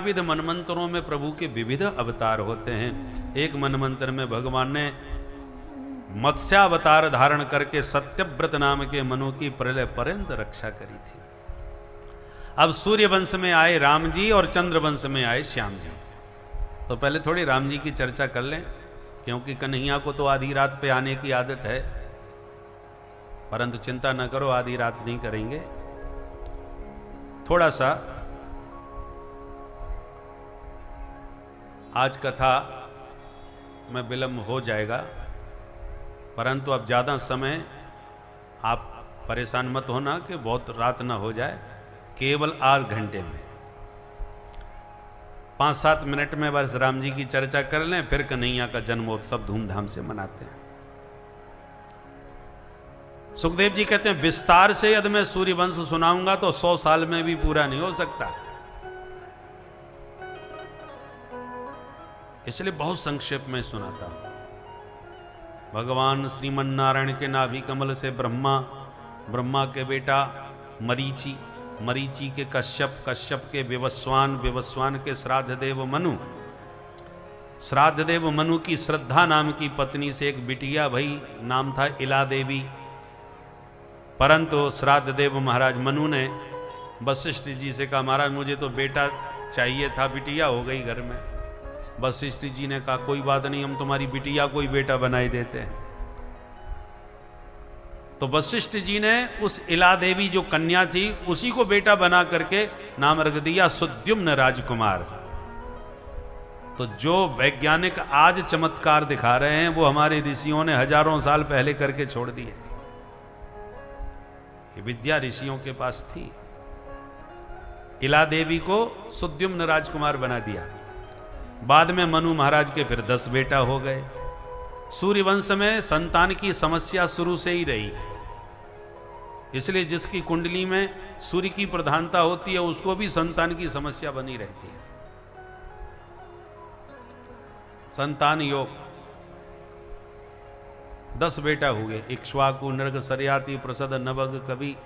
विविध मनमंत्रों में प्रभु के विविध अवतार होते हैं। एक मनमंत्र में भगवान ने मत्स्यावतार धारण करके सत्यव्रत नाम के मनु की प्रलय पर्यंत रक्षा करी थी। अब सूर्य वंश में आए राम जी और चंद्र वंश में आए श्याम जी। तो पहले थोड़ी राम जी की चर्चा कर लें, क्योंकि कन्हैया को तो आधी रात पे आने की आदत है, परंतु चिंता न करो, आधी रात नहीं करेंगे। थोड़ा सा आज कथा में विलंब हो जाएगा, परंतु अब ज़्यादा समय आप परेशान मत होना कि बहुत रात ना हो जाए। केवल 8 घंटे में 5-7 मिनट में बस राम जी की चर्चा कर लें, फिर कन्हैया का जन्मोत्सव धूमधाम से मनाते हैं। सुखदेव जी कहते हैं विस्तार से यदि मैं सूर्यवंश सुनाऊंगा तो 100 साल में भी पूरा नहीं हो सकता, इसलिए बहुत संक्षेप में सुनाता हूं। भगवान श्रीमन नारायण के नाभि कमल से ब्रह्मा के बेटा मरीचि, मरीचि के कश्यप, कश्यप के विवस्वान, विवस्वान के श्राद्धदेव मनु, श्राद्धदेव मनु की श्रद्धा नाम की पत्नी से एक बिटिया भई, नाम था इला देवी। परंतु श्राद्धदेव महाराज मनु ने वशिष्ठ जी से कहा महाराज मुझे तो बेटा चाहिए था, बिटिया हो गई घर में। वशिष्ठ जी ने कहा कोई बात नहीं, हम तुम्हारी बिटिया को ही बेटा बनाई देते हैं। तो वशिष्ठ जी ने उस इला देवी जो कन्या थी उसी को बेटा बना करके नाम रख दिया सुद्युम्न राजकुमार। तो जो वैज्ञानिक आज चमत्कार दिखा रहे हैं वो हमारे ऋषियों ने हजारों साल पहले करके छोड़ दिए। ये विद्या ऋषियों के पास थी। इला देवी को सुद्युम्न राजकुमार बना दिया। बाद में मनु महाराज के फिर 10 बेटा हो गए। सूर्यवंश में संतान की समस्या शुरू से ही रही, इसलिए जिसकी कुंडली में सूर्य की प्रधानता होती है उसको भी संतान की समस्या बनी रहती है। संतान योग 10 बेटा हुए, इक्ष्वाकु, नृग, सरियाती, प्रसद, नभग, कवि।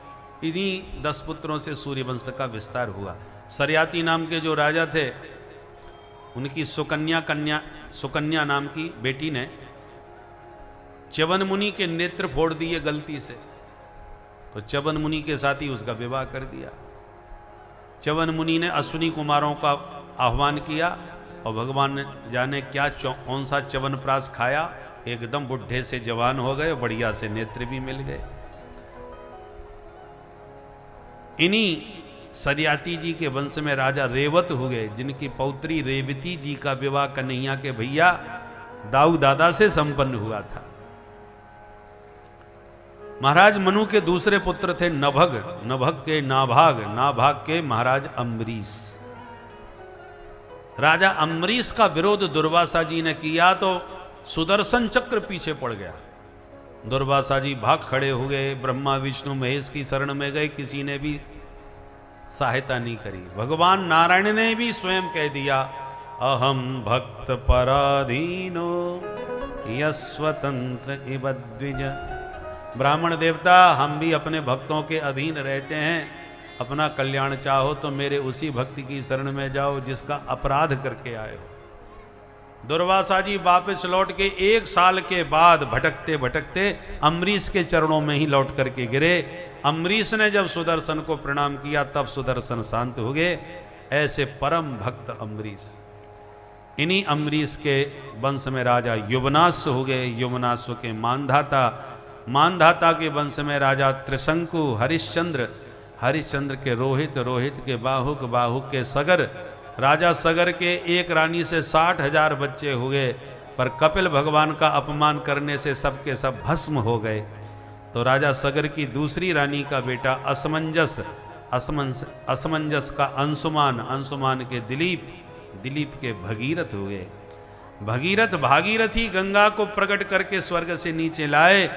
इन्हीं 10 पुत्रों से सूर्यवंश का विस्तार हुआ। सरियाती नाम के जो राजा थे उनकी सुकन्या नाम की बेटी ने च्यवन मुनि के नेत्र फोड़ दिए गलती से, तो च्यवन मुनि के साथ ही उसका विवाह कर दिया। च्यवन मुनि ने अश्विनी कुमारों का आह्वान किया और भगवान ने जाने क्या कौन सा च्यवन प्राश खाया, एकदम बुढ़े से जवान हो गए, बढ़िया से नेत्र भी मिल गए। इन्हीं सरियाती जी के वंश में राजा रेवत हुए, जिनकी पौत्री रेवती जी का विवाह कन्हैया के भैया दाऊ दादा से संपन्न हुआ था। महाराज मनु के दूसरे पुत्र थे नभग, नभग के नाभाग, नाभाग के महाराज अम्बरीश। राजा अम्बरीश का विरोध दुर्वासा जी ने किया तो सुदर्शन चक्र पीछे पड़ गया। दुर्वासा जी भाग खड़े हो गए, ब्रह्मा विष्णु महेश की शरण में गए, किसी ने भी सहायता नहीं करी। भगवान नारायण ने भी स्वयं कह दिया अहम भक्त पराधीनो यस्वतंत्र इव द्विज। ब्राह्मण देवता हम भी अपने भक्तों के अधीन रहते हैं, अपना कल्याण चाहो तो मेरे उसी भक्ति की शरण में जाओ जिसका अपराध करके आए हो। दुर्वासा जी वापस लौट के 1 साल के बाद भटकते भटकते अम्बरीश के चरणों में ही लौट करके गिरे। अम्बरीश ने जब सुदर्शन को प्रणाम किया तब सुदर्शन शांत हो गए। ऐसे परम भक्त अम्बरीश। इन्हीं अम्बरीश के वंश में राजा युवनाश्व हो गए। युवनाश्व के मानधाता, मानधाता के वंश में राजा त्रिशंकु, हरिश्चंद्र, हरिश्चंद्र के रोहित, रोहित के बाहुक, बाहुक के सगर। राजा सगर के एक रानी से 60,000 बच्चे हुए, पर कपिल भगवान का अपमान करने से सबके सब भस्म हो गए। तो राजा सगर की दूसरी रानी का बेटा असमंजस का अंशुमान, अंशुमान के दिलीप, दिलीप के भगीरथ हुए। भगीरथ भागीरथी गंगा को प्रकट करके स्वर्ग से नीचे लाए।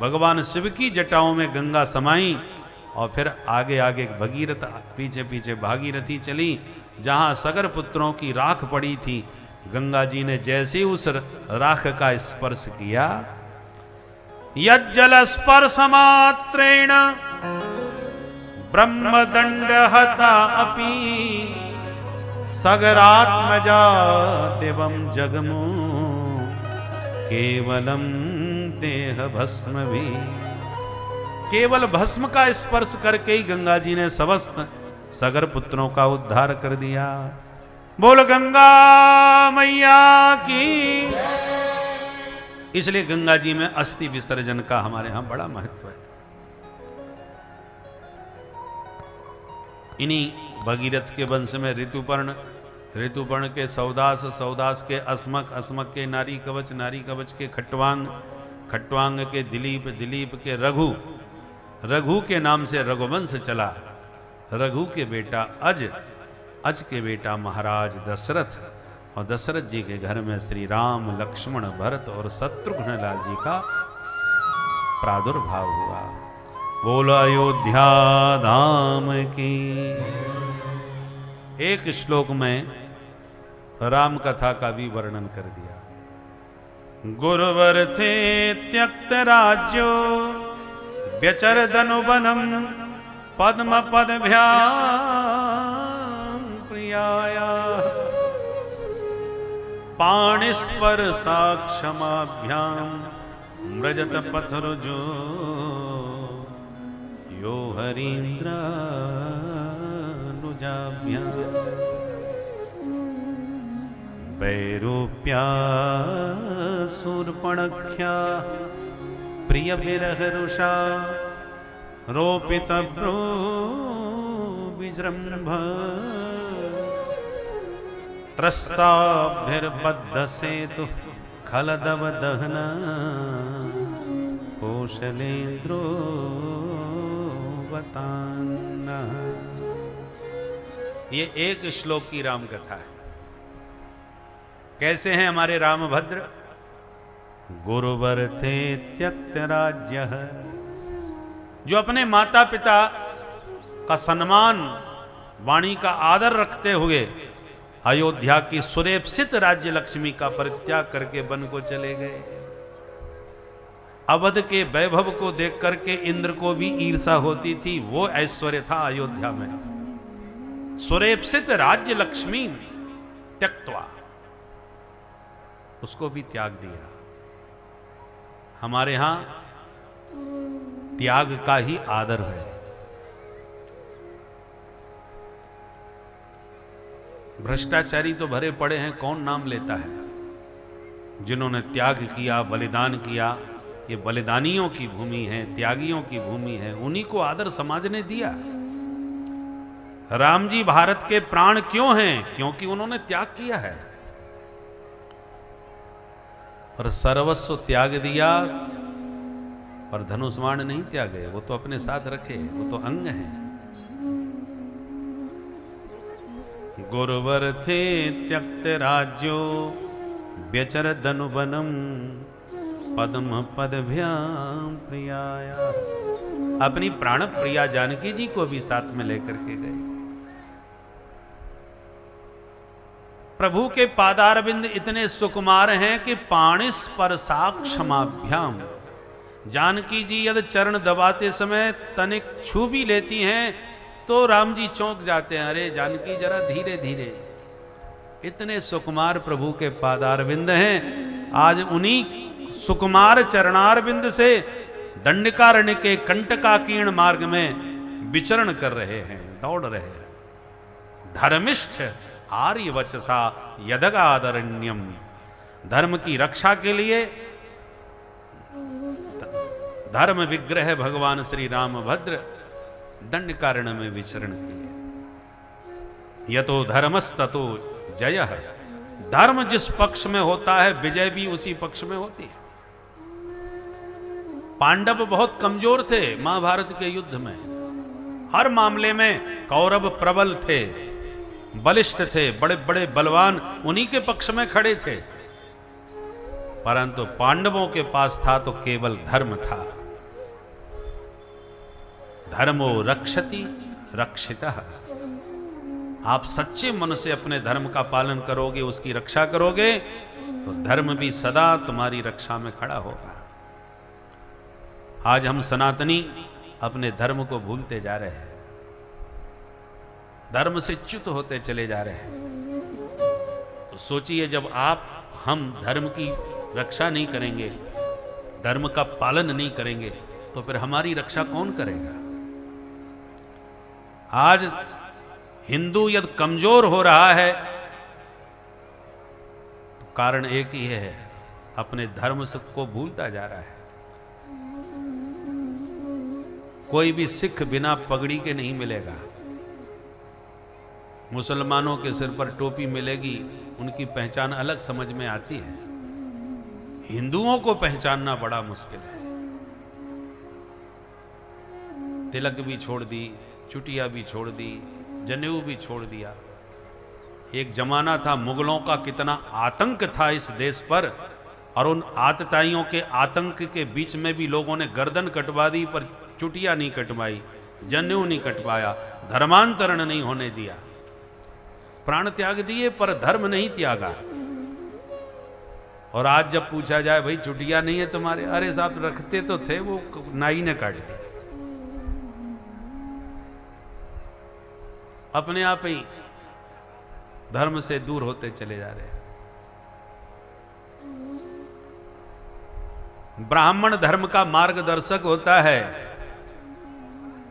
भगवान शिव की जटाओं में गंगा समाई और फिर आगे आगे भगीरथ, पीछे पीछे भागीरथी चली। जहां सगर पुत्रों की राख पड़ी थी, गंगा जी ने जैसे उस राख का स्पर्श किया, यज्जल स्पर्श मात्रेण ब्रह्मदंड हता अपि सगरात्मजा देवम जगमु केवलम देह भस्म भी। केवल भस्म का स्पर्श करके ही गंगा जी ने समस्त सगर पुत्रों का उद्धार कर दिया। बोल गंगा मैया की। इसलिए गंगा जी में अस्थि विसर्जन का हमारे यहां बड़ा महत्व है। इन्हीं भगीरथ के वंश में ऋतुपर्ण, ऋतुपर्ण के सौदास, सौदास के अस्मक, अस्मक के नारी कवच, नारी कवच के खट्वांग, खट्वांग के दिलीप, दिलीप के रघु, रघु के नाम से रघुवंश चला। रघु के बेटा अज, अज के बेटा महाराज दशरथ, और दशरथ जी के घर में श्री राम, लक्ष्मण, भरत और शत्रुघ्न लाल जी का प्रादुर्भाव हुआ। बोलो अयोध्या धाम की। एक श्लोक में राम कथा का भी वर्णन कर दिया। गुरुवर थे त्यक्त राज्यो व्यचर धनुवनम पद्म पदभ्यां प्रियाया पाणिस्पर्शाक्षमाभ्यां मृजत पथरुजो यो हरीन्द्रानुजाभ्यां वैरूप्या शूर्पणख्या प्रिय विरहरुषा रोपितभ्रो विजृंभ त्रस्ताभिर्बद्ध सेतु खलदव दहना कौशलेन्द्रो बताना। ये एक श्लोक की राम कथा है। कैसे हैं हमारे रामभद्र? गुरुवर थे त्यक्त राज्य, जो अपने माता पिता का सम्मान, वाणी का आदर रखते हुए अयोध्या की सुरेप्सित राज्य लक्ष्मी का परित्याग करके वन को चले गए। अवध के वैभव को देख करके इंद्र को भी ईर्षा होती थी। वो ऐश्वर्य था अयोध्या में। सुरेप्सित राज्य लक्ष्मी त्यक्त्वा, उसको भी त्याग दिया। हमारे यहां त्याग का ही आदर है। भ्रष्टाचारी तो भरे पड़े हैं, कौन नाम लेता है? जिन्होंने त्याग किया, बलिदान किया, ये बलिदानियों की भूमि है, त्यागियों की भूमि है, उन्हीं को आदर समाज ने दिया। राम जी भारत के प्राण क्यों हैं? क्योंकि उन्होंने त्याग किया है। और सर्वस्व त्याग दिया, पर धनुष बाण नहीं त्यागे, वो तो अपने साथ रखे, वो तो अंग है। गुरुवर थे त्यक्त राज्यो व्यचर धनुवनम पद्म पदभ्यां प्रियाया। अपनी प्राण प्रिया जानकी जी को भी साथ में लेकर के गए। प्रभु के पादारविंद इतने सुकुमार हैं कि पाणिस्पर्शाक्षमाभ्याम, जानकी जी यदि चरण दबाते समय तनिक छू भी लेती हैं तो राम जी चौंक जाते हैं, अरे जानकी जरा धीरे धीरे। इतने सुकुमार प्रभु के पादारविंद हैं। आज उन्हीं सुकुमार चरणारविंद से दंडकारण्य के कंटकाकीर्ण मार्ग में विचरण कर रहे हैं, दौड़ रहे हैं। धर्मिष्ठ आर्य वचसा यदगादरण्यम, धर्म की रक्षा के लिए धर्म विग्रह भगवान श्री रामभद्र दंडकारण्य में विचरण किए। यतो धर्मस्ततो जयः, धर्म जिस पक्ष में होता है विजय भी उसी पक्ष में होती है। पांडव बहुत कमजोर थे महाभारत के युद्ध में, हर मामले में कौरव प्रबल थे, बलिष्ठ थे, बड़े बड़े बलवान उन्हीं के पक्ष में खड़े थे। परंतु पांडवों के पास था तो केवल धर्म था। धर्मो रक्षति रक्षितः, आप सच्चे मन से अपने धर्म का पालन करोगे, उसकी रक्षा करोगे तो धर्म भी सदा तुम्हारी रक्षा में खड़ा होगा। आज हम सनातनी अपने धर्म को भूलते जा रहे हैं, धर्म से च्युत होते चले जा रहे हैं। सोचिए, जब हम धर्म की रक्षा नहीं करेंगे, धर्म का पालन नहीं करेंगे, तो फिर हमारी रक्षा कौन करेगा? आज हिंदू यदि कमजोर हो रहा है तो कारण एक ही है, अपने धर्म को भूलता जा रहा है। कोई भी सिख बिना पगड़ी के नहीं मिलेगा। मुसलमानों के सिर पर टोपी मिलेगी, उनकी पहचान अलग समझ में आती है। हिंदुओं को पहचानना बड़ा मुश्किल है। तिलक भी छोड़ दी, चुटिया भी छोड़ दी, जनेऊ भी छोड़ दिया। एक जमाना था, मुगलों का कितना आतंक था इस देश पर, और उन आतताइयों के आतंक के बीच में भी लोगों ने गर्दन कटवा दी, पर चुटिया नहीं कटवाई, जनेऊ नहीं कटवाया, धर्मांतरण नहीं होने दिया। प्राण त्याग दिए पर धर्म नहीं त्यागा। और आज जब पूछा जाए, भाई चुटिया नहीं है तुम्हारे, अरे साहब रखते तो थे, वो नाई ने काट दी। अपने आप ही धर्म से दूर होते चले जा रहे हैं। ब्राह्मण धर्म का मार्गदर्शक होता है,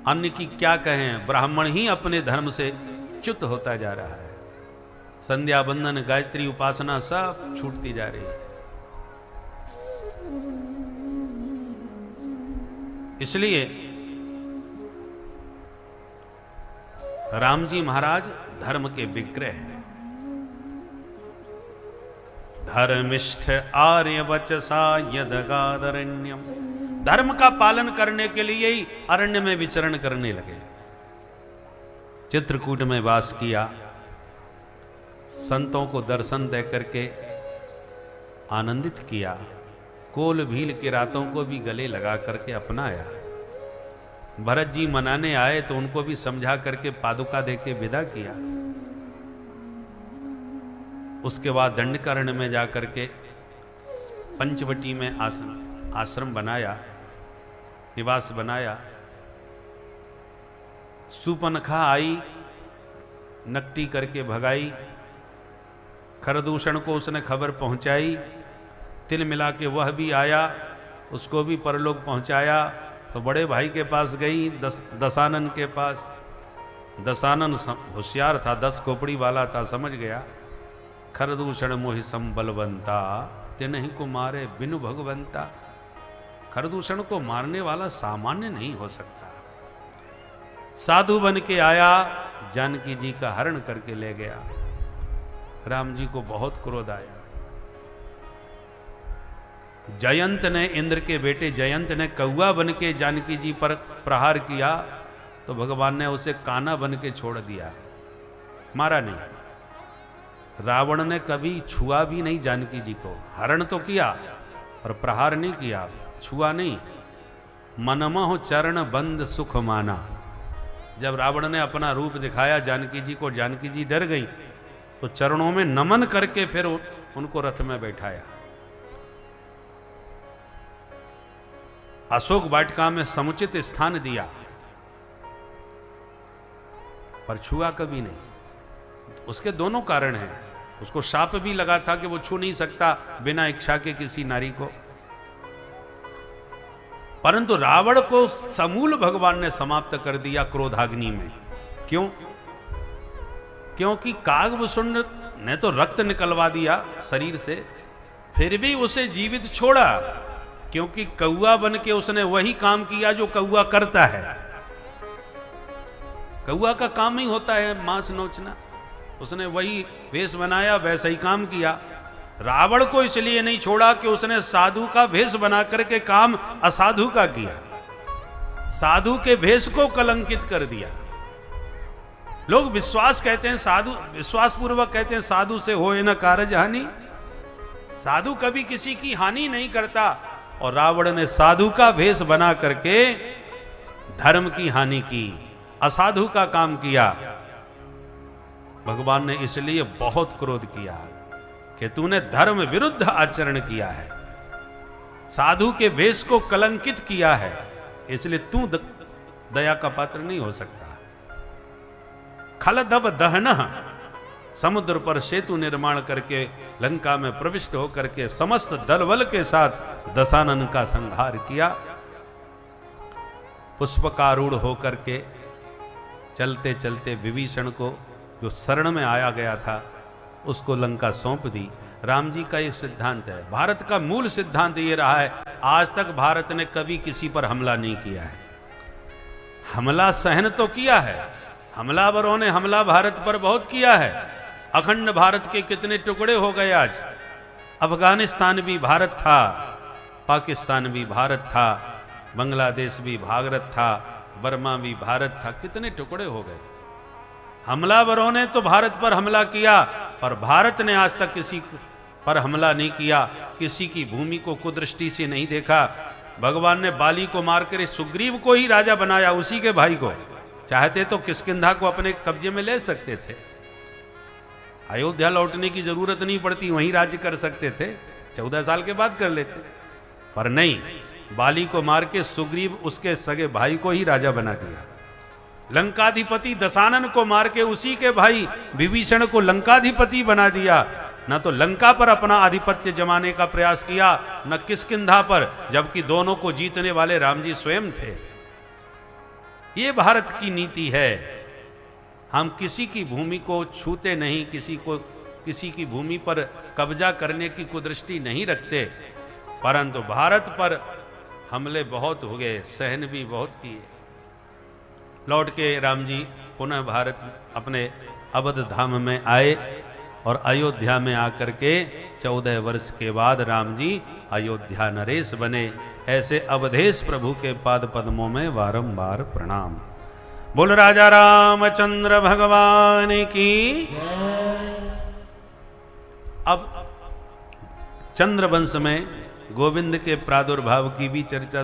अन्य की क्या कहें। ब्राह्मण ही अपने धर्म से च्युत होता जा रहा है। संध्या बंदन, गायत्री उपासना सब छूटती जा रही है। इसलिए राम जी महाराज धर्म के विग्रह हैं। धर्मिष्ठ आर्य वचसा यदगादरण्यम। धर्म का पालन करने के लिए ही अरण्य में विचरण करने लगे। चित्रकूट में वास किया, संतों को दर्शन दे करके आनंदित किया। कोल भील के रातों को भी गले लगा करके अपनाया। भरत जी मनाने आए तो उनको भी समझा करके पादुका देके विदा किया। उसके बाद दंडकारण्य में जाकर के पंचवटी में आश्रम बनाया, निवास बनाया। सुपनखा आई, नकटी करके भगाई। खरदूषण को उसने खबर पहुंचाई। तिल मिला के वह भी आया, उसको भी परलोक पहुंचाया। तो बड़े भाई के पास गई, दशानन के पास। दशानन होशियार था, 10 खोपड़ी वाला था, समझ गया। खरदूषण मोहि संबलवंता, तिन्हीं को मारे बिनु भगवंता। खरदूषण को मारने वाला सामान्य नहीं हो सकता। साधु बन के आया, जानकी जी का हरण करके ले गया। राम जी को बहुत क्रोध आया। जयंत ने, इंद्र के बेटे जयंत ने कौआ बन के जानकी जी पर प्रहार किया, तो भगवान ने उसे काना बन के छोड़ दिया, मारा नहीं। रावण ने कभी छुआ भी नहीं जानकी जी को। हरण तो किया और प्रहार नहीं किया, छुआ नहीं। मनमोह चरण बंद सुख माना। जब रावण ने अपना रूप दिखाया जानकी जी को, जानकी जी डर गई, तो चरणों में नमन करके फिर उनको रथ में बैठाया। अशोक वाटिका में समुचित स्थान दिया, पर छुआ कभी नहीं। उसके दोनों कारण हैं। उसको शाप भी लगा था कि वो छू नहीं सकता बिना इच्छा के किसी नारी को। परंतु रावण को समूल भगवान ने समाप्त कर दिया क्रोधाग्नि में। क्यों? क्योंकि कागभूषुंड ने तो रक्त निकलवा दिया शरीर से, फिर भी उसे जीवित छोड़ा। क्योंकि कौआ बन के उसने वही काम किया जो कौआ करता है। कौआ का काम ही होता है मांस नोचना। उसने वही वेश बनाया, वैसा ही काम किया। रावण को इसलिए नहीं छोड़ा कि उसने साधु का भेष बना करके काम असाधु का किया, साधु के भेष को कलंकित कर दिया। लोग विश्वास कहते हैं, साधु विश्वास पूर्वक कहते हैं साधु से होए न कारज हानि। साधु कभी किसी की हानि नहीं करता, और रावण ने साधु का भेष बना करके धर्म की हानि की, असाधु का काम किया। भगवान ने इसलिए बहुत क्रोध किया कि तूने धर्म विरुद्ध आचरण किया है, साधु के वेश को कलंकित किया है, इसलिए तू दया का पात्र नहीं हो सकता। खलदब दहन समुद्र पर सेतु निर्माण करके लंका में प्रविष्ट होकर के समस्त दलबल के साथ दशानन का संहार किया। पुष्पकारूढ़ होकर के चलते चलते विभीषण को, जो शरण में आया गया था, उसको लंका सौंप दी। राम जी का एक सिद्धांत है, भारत का मूल सिद्धांत ये रहा है, आज तक भारत ने कभी किसी पर हमला नहीं किया है। हमला सहन तो किया है, हमलावरों ने हमला भारत पर बहुत किया है। अखंड भारत के कितने टुकड़े हो गए आज। अफगानिस्तान भी भारत था, पाकिस्तान भी भारत था, बांग्लादेश भी भारत था, बर्मा भी भारत था, कितने टुकड़े हो गए। हमलावरों ने तो भारत पर हमला किया, पर भारत ने आज तक किसी पर हमला नहीं किया, किसी की भूमि को कुदृष्टि से नहीं देखा। भगवान ने बाली को मारकर सुग्रीव को ही राजा बनाया, उसी के भाई को। चाहते तो किष्किंधा को अपने कब्जे में ले सकते थे, अयोध्या लौटने की जरूरत नहीं पड़ती, वहीं राज्य कर सकते थे, 14 साल के बाद कर लेते, पर नहीं, बाली को मार के सुग्रीव उसके सगे भाई को ही राजा बना दिया। लंकाधिपति दशानन को मार के उसी के भाई विभीषण को लंकाधिपति बना दिया। न तो लंका पर अपना आधिपत्य जमाने का प्रयास किया, न किष्किंधा पर, जबकि दोनों को जीतने वाले राम जी स्वयं थे। ये भारत की नीति है, हम किसी की भूमि को छूते नहीं, किसी की भूमि पर कब्जा करने की कुदृष्टि नहीं रखते, परंतु भारत पर हमले बहुत हो गए, सहन भी बहुत किए। लौट के राम जी पुनः भारत अपने अवध धाम में आए और अयोध्या में आकर के 14 वर्ष के बाद राम जी अयोध्या नरेश बने। ऐसे अवधेश प्रभु के पाद पद्मों में वारंवार प्रणाम। बोल राजा रामचंद्र भगवान की। अब चंद्रवंश में गोविंद के प्रादुर्भाव की भी चर्चा